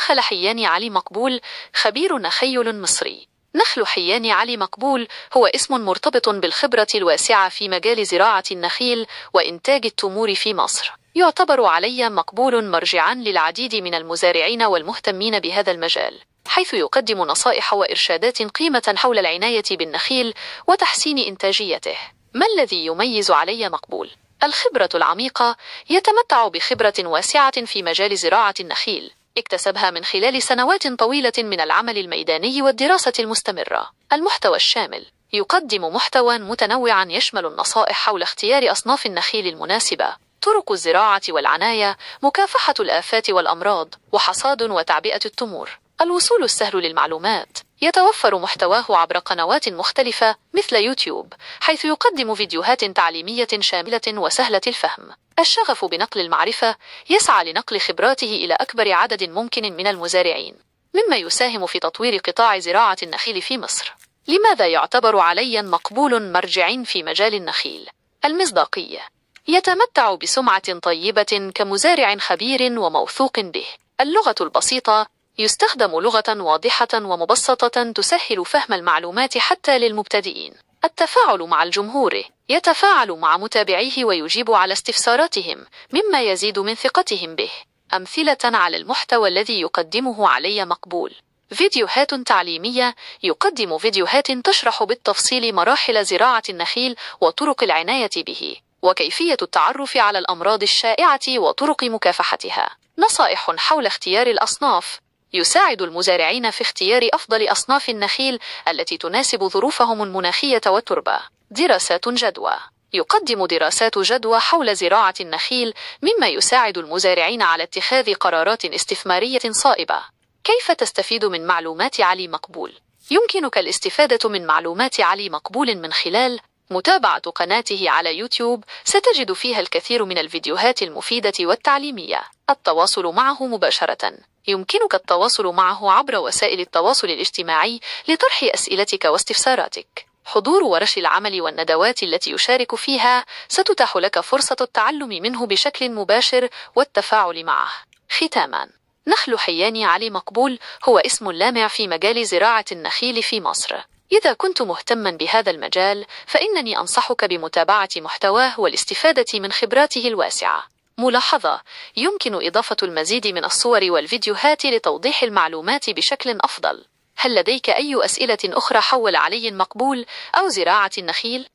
نخل حيان علي مقبول خبير نخيل مصري. نخل حيان علي مقبول هو اسم مرتبط بالخبرة الواسعة في مجال زراعة النخيل وإنتاج التمور في مصر. يعتبر علي مقبول مرجعا للعديد من المزارعين والمهتمين بهذا المجال، حيث يقدم نصائح وإرشادات قيمة حول العناية بالنخيل وتحسين إنتاجيته. ما الذي يميز علي مقبول؟ الخبرة العميقة. يتمتع بخبرة واسعة في مجال زراعة النخيل، اكتسبها من خلال سنوات طويلة من العمل الميداني والدراسة المستمرة. المحتوى الشامل. يقدم محتوى متنوعا يشمل النصائح حول اختيار أصناف النخيل المناسبة، طرق الزراعة والعناية، مكافحة الآفات والأمراض، وحصاد وتعبئة التمور. الوصول السهل للمعلومات. يتوفر محتواه عبر قنوات مختلفة مثل يوتيوب، حيث يقدم فيديوهات تعليمية شاملة وسهلة الفهم. الشغف بنقل المعرفة. يسعى لنقل خبراته إلى أكبر عدد ممكن من المزارعين، مما يساهم في تطوير قطاع زراعة النخيل في مصر. لماذا يعتبر علي مقبول مرجع في مجال النخيل؟ المصداقية. يتمتع بسمعة طيبة كمزارع خبير وموثوق به. اللغة البسيطة. يستخدم لغة واضحة ومبسطة تسهل فهم المعلومات حتى للمبتدئين. التفاعل مع الجمهور. يتفاعل مع متابعيه ويجيب على استفساراتهم، مما يزيد من ثقتهم به. أمثلة على المحتوى الذي يقدمه علي مقبول. فيديوهات تعليمية. يقدم فيديوهات تشرح بالتفصيل مراحل زراعة النخيل وطرق العناية به، وكيفية التعرف على الأمراض الشائعة وطرق مكافحتها. نصائح حول اختيار الأصناف. يساعد المزارعين في اختيار أفضل أصناف النخيل التي تناسب ظروفهم المناخية والتربة. دراسات جدوى. يقدم دراسات جدوى حول زراعة النخيل، مما يساعد المزارعين على اتخاذ قرارات استثمارية صائبة. كيف تستفيد من معلومات علي مقبول؟ يمكنك الاستفادة من معلومات علي مقبول من خلال متابعة قناته على يوتيوب، ستجد فيها الكثير من الفيديوهات المفيدة والتعليمية. التواصل معه مباشرة. يمكنك التواصل معه عبر وسائل التواصل الاجتماعي لطرح أسئلتك واستفساراتك. حضور ورش العمل والندوات التي يشارك فيها ستتاح لك فرصة التعلم منه بشكل مباشر والتفاعل معه. ختاما، نخل حيان علي مقبول هو اسم لامع في مجال زراعة النخيل في مصر. إذا كنت مهتما بهذا المجال، فإنني أنصحك بمتابعة محتواه والاستفادة من خبراته الواسعة. ملاحظة: يمكن إضافة المزيد من الصور والفيديوهات لتوضيح المعلومات بشكل أفضل. هل لديك أي أسئلة أخرى حول علي مقبول أو زراعة النخيل؟